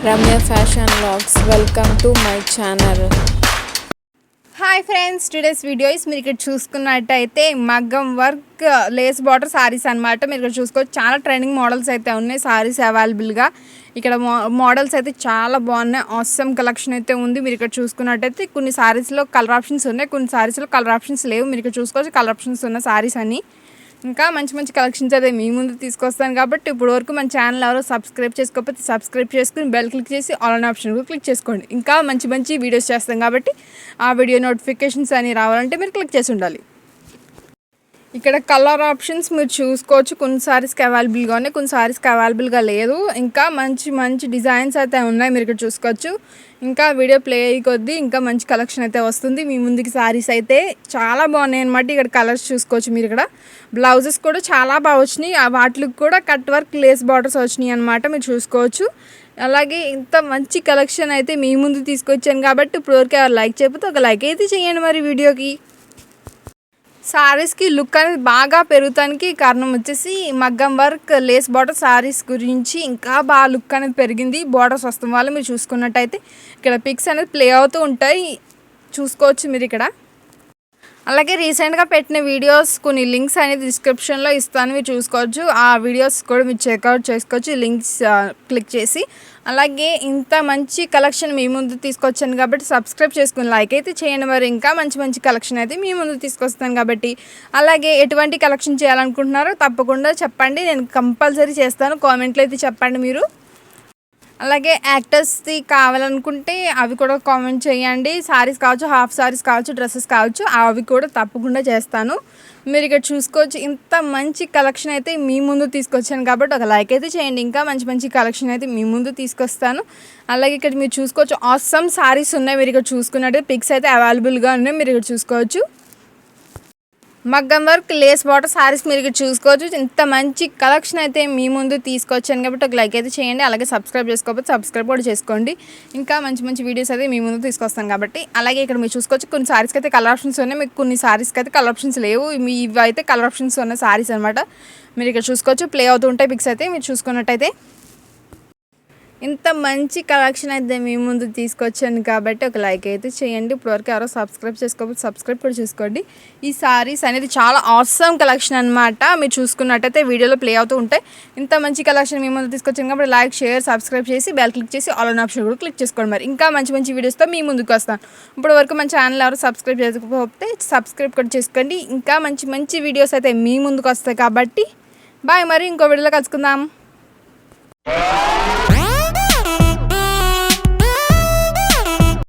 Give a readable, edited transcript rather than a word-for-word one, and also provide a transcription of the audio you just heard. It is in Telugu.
Ramya fashion vlogs welcome to my channel. Hi friends, today's video మీరు ఇక్కడ చూసుకున్నట్టయితే మగ్గం వర్క్ లేస్ బార్డర్ సారీస్ అనమాట. మీరు ఇక్కడ చూసుకోవచ్చు, చాలా ట్రెండింగ్ మోడల్స్ అయితే ఉన్నాయి సారీస్ అవైలబుల్గా. ఇక్కడ మోడల్స్ అయితే చాలా బాగున్నాయి, ఆసమ్ కలెక్షన్ అయితే ఉంది. మీరు ఇక్కడ చూసుకున్నట్టయితే కొన్ని సారీస్లో కలర్ ఆప్షన్స్ ఉన్నాయి, కొన్ని సారీస్లో కలర్ ఆప్షన్స్ లేవు. మీరు ఇక్కడ చూసుకోవచ్చు కలర్ ఆప్షన్స్ ఉన్న సారీస్ అని. ఇంకా మంచి మంచి కలెక్షన్స్ అయితే మీ ముందు తీసుకొస్తాను. కాబట్టి ఇప్పుడు వరకు మన ఛానల్ ఎవరో సబ్స్క్రైబ్ చేసుకోకపోతే సబ్స్క్రైబ్ చేసుకుని బెల్ క్లిక్ చేసి ఆల్ అనే ఆప్షన్ కూడా క్లిక్ చేసుకోండి. ఇంకా మంచి మంచి వీడియోస్ చేస్తాం కాబట్టి ఆ వీడియో నోటిఫికేషన్స్ అని రావాలంటే మీరు క్లిక్ చేసి ఉండాలి. ఇక్కడ కలర్ ఆప్షన్స్ మీరు చూసుకోవచ్చు, కొన్ని సారీస్కి అవైలబుల్గా ఉన్నాయి, కొన్ని సారీస్కి అవైలబుల్గా లేదు. ఇంకా మంచి మంచి డిజైన్స్ అయితే ఉన్నాయి, మీరు ఇక్కడ చూసుకోవచ్చు. ఇంకా వీడియో ప్లే అయ్యి కొద్దీ ఇంకా మంచి కలెక్షన్ అయితే వస్తుంది మీ ముందుకి. సారీస్ అయితే చాలా బాగున్నాయి అనమాట. ఇక్కడ కలర్స్ చూసుకోవచ్చు మీరు. ఇక్కడ బ్లౌజెస్ కూడా చాలా బాగా వచ్చినాయి, వాటికి కూడా కట్ వర్క్ లేస్ బార్డర్స్ వచ్చినాయి అనమాట, మీరు చూసుకోవచ్చు. అలాగే ఇంత మంచి కలెక్షన్ అయితే మీ ముందు తీసుకొచ్చాను కాబట్టి ఇప్పుడు వరకు లైక్ చేయకపోతే ఒక లైక్ అయితే చేయండి మరి వీడియోకి. సారీస్కి లుక్ అనేది బాగా పెరుగుతానికి కారణం వచ్చేసి మగ్గం వర్క్ లేస్ బార్డర్ సారీస్ గురించి ఇంకా బాగా లుక్ అనేది పెరిగింది బార్డర్స్ వస్తాం వల్ల. మీరు చూసుకున్నట్టయితే ఇక్కడ పిక్స్ అనేది ప్లే అవుతూ ఉంటాయి, చూసుకోవచ్చు మీరు ఇక్కడ. అలాగే రీసెంట్గా పెట్టిన వీడియోస్ కొన్ని లింక్స్ అనేది డిస్క్రిప్షన్లో ఇస్తాను, మీరు చూసుకోవచ్చు. ఆ వీడియోస్ కూడా మీరు చెక్అవుట్ చేసుకోవచ్చు లింక్స్ క్లిక్ చేసి. అలాగే ఇంత మంచి కలెక్షన్ మీ ముందు తీసుకొచ్చాను కాబట్టి సబ్స్క్రైబ్ చేసుకుని లైక్ అయితే చేయండి. మరి ఇంకా మంచి మంచి కలెక్షన్ అయితే మీ ముందు తీసుకొస్తాను కాబట్టి. అలాగే ఎటువంటి కలెక్షన్ చేయాలనుకుంటున్నారో తప్పకుండా చెప్పండి, నేను కంపల్సరీ చేస్తాను. కామెంట్లో అయితే చెప్పండి మీరు. అలాగే యాక్టర్స్ది కావాలనుకుంటే అవి కూడా కామెంట్ చేయండి. సారీస్ కావచ్చు, హాఫ్ సారీస్ కావచ్చు, డ్రెస్సెస్ కావచ్చు, అవి కూడా తప్పకుండా చేస్తాను. మీరు ఇక్కడ చూసుకోవచ్చు, ఇంత మంచి కలెక్షన్ అయితే మీ ముందు తీసుకొచ్చాను కాబట్టి ఒక లైక్ అయితే చేయండి. ఇంకా మంచి మంచి కలెక్షన్ అయితే మీ ముందు తీసుకొస్తాను. అలాగే ఇక్కడ మీరు చూసుకోవచ్చు ఆసమ్ సారీస్ ఉన్నాయి, మీరు ఇక్కడ చూసుకున్నట్టు పిక్స్ అయితే అవైలబుల్గా ఉన్నాయి, మీరు ఇక్కడ చూసుకోవచ్చు. మగ్గం వర్క్ లేస్ బార్డర్ సారీస్ మీరు ఇక్కడ చూసుకోవచ్చు. ఇంత మంచి కలెక్షన్ అయితే మీ ముందు తీసుకొచ్చాను కాబట్టి ఒక లైక్ అయితే చేయండి. అలాగే సబ్స్క్రైబ్ చేసుకోకపోతే సబ్స్క్రైబ్ కూడా చేసుకోండి. ఇంకా మంచి మంచి వీడియోస్ అయితే మీ ముందు తీసుకొస్తాను కాబట్టి. అలాగే ఇక్కడ మీరు చూసుకోవచ్చు కొన్ని సారీస్కి అయితే కలర్ ఆప్షన్స్ ఉన్నాయి, మీకు కొన్ని సారీస్కి అయితే కలర్ ఆప్షన్స్ లేవు. ఇవి అయితే కలర్ ఆప్షన్స్ ఉన్న సారీస్ అనమాట. మీరు ఇక్కడ చూసుకోవచ్చు, ప్లే అవుతూ ఉంటాయి పిక్స్ అయితే మీరు చూసుకున్నట్టయితే. ఇంత మంచి కలెక్షన్ అయితే మీ ముందు తీసుకొచ్చాను కాబట్టి ఒక లైక్ అయితే చేయండి. ఇప్పటివరకు ఎవరో సబ్స్క్రైబ్ చేసుకోకపోతే సబ్స్క్రైబ్ కూడా చేసుకోండి. ఈ సారీస్ అనేది చాలా ఆసమ్ కలెక్షన్ అనమాట, మీరు చూసుకున్నట్టయితే వీడియోలో ప్లే అవుతూ ఉంటాయి. ఇంత మంచి కలెక్షన్ మీ ముందు తీసుకొచ్చాను కాబట్టి లైక్, షేర్, సబ్స్క్రైబ్ చేసి బెల్ క్లిక్ చేసి ఆల్ అనే ఆప్షన్ కూడా క్లిక్ చేసుకోండి. మరి ఇంకా మంచి మంచి వీడియోస్తో మీ ముందుకు వస్తాను. ఇప్పటివరకు మన ఛానల్ ఎవరు సబ్స్క్రైబ్ చేసుకోకపోతే సబ్స్క్రైబ్ కూడా చేసుకోండి. ఇంకా మంచి మంచి వీడియోస్ అయితే మీ ముందుకు వస్తాయి కాబట్టి బాయ్. మరి ఇంకో వీడియోలో కలుసుకుందాం.